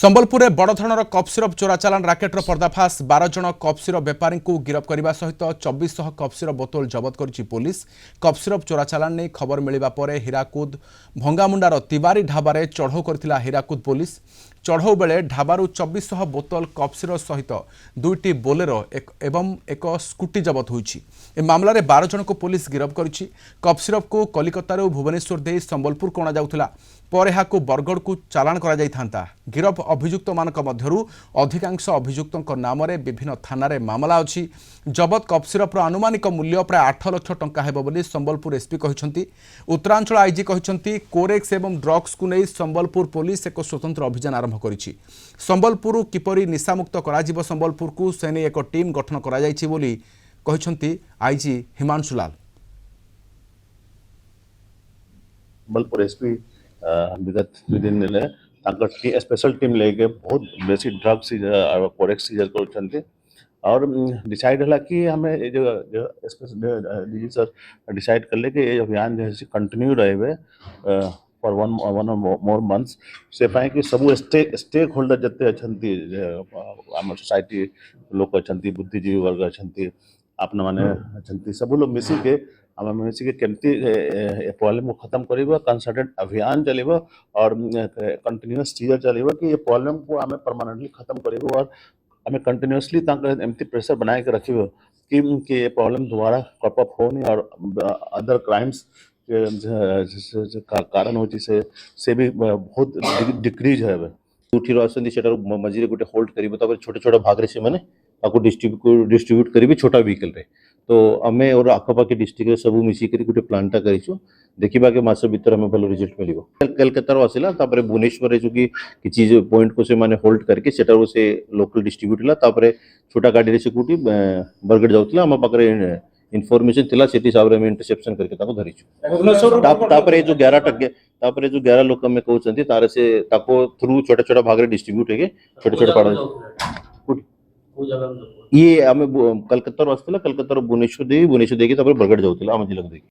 संबलपुर में बड़ धरणर cough syrup चोरा चालान राकेटर पर्दाफाश 12 जन कफ सिरप बेपारी को गिरफ्त करने सहित 2400 कफ सिरप बोतल जबत करिछि पुलिस। कफ सिरप चोरा चालान नहीं खबर मिलवा पर हीराकुद भंगामुंडार तिवारी ढाबारे चढ़ऊ करथिला हीराकुद पुलिस। चढ़ऊ बेले ढाबारू 2400 बोतल कफ सिरप सहित 2टी बोलेरो एवं एक स्कूटी जबत होइछि। ए मामला 12 जन को पुलिस गिरफ्त करिछि। कफ सिरप को कलिकतारू भुवनेश्वर दे संबलपुर कोणा जाउथिला पर एहाकू बरगढ़ को चालान करा जाइथांता। गिरफ अभियुक्त मानक मध्यरु अधिकांश अभियुक्तों नाम विभिन्न थाना रे मामला अछि। जबत कफ सिरपर आनुमानिक मूल्य प्राय 8 लाख टंका हेबो बोली संबलपुर एसपी कहिसंती। उत्तरांचल आईजी कहिसंती कोरेक्स एवं ड्रग्स को नहीं संबलपुर पुलिस एक स्वतंत्र अभियान आरंभ करिछि। संबलपुर किपरि निशामुक्त करा जिवो संबलपुर को सेने एक टीम गठन करा जाइछि बोली कहिसंती आईजी हिमांशु लाल। संबलपुर एसपी विगत 2 दिन स्पेशल टीम लेके बहुत बेसी ड्रग्स और कोरेक्स सीजर कर और डिसाइड है कि हमें जो डीजी सर डिसाइड कर ले कि ये अभियान जो है कंटिन्यू रहे फॉर वन मोर मंथ्स से पाए कि सब स्टेक होल्डर जते अच्छी आम सोसाइटी लोक अच्छा बुद्धिजीवी वर्ग अच्छा आपने माने अच्छा सब लोग मिसिके आम मिसिके केमती प्रॉब्लम को खत्म कर कंसल्टेंट अभियान चलो और कंटिन्यूअस सीजर चलो कि ये प्रॉब्लम को आम परमानेंटली खत्म कर और आम कंटिन्यूअसली एमती प्रेशर बनाए के रख कि ये प्रॉब्लम दोबारा क्रॉप अप हो नहीं और अदर क्राइम्स कारण हो से भी बहुत डिक्रीज है। उठी आसती से मझे गोटे होल्ड कर छोटे छोटे भाग से मैंने डिस्ट्रीब्यूट करी छोटा व्हीकल रे तो आम और आखपाखी डिस्ट्रिक्ट सब मिसिक गोटे प्लांटा करूँ देखा के मस भर आम भल रिजल्ट मिल कलकतार आसला भुवनेश्वर जो कि किसी पॉइंट को से माने होल्ड करके से लोकल डिस्ट्रीब्यूट है छोटा गाड़ी से कौटी बरगढ़ जाऊला आम पाखे इनफॉरमेशन थिला से हिसाब से इंटरसेप्शन करके धरीचु जो 11 लोक आम कहते तार से थ्रू छोटा छोटा भाग डिस्ट्रीब्यूट है छोटे छोटे पड़ा ये आम कलकत्ता आसला कलकत्ता भुवनेश्वर देखिए बरगढ़ जाऊला आम जिला देखिए।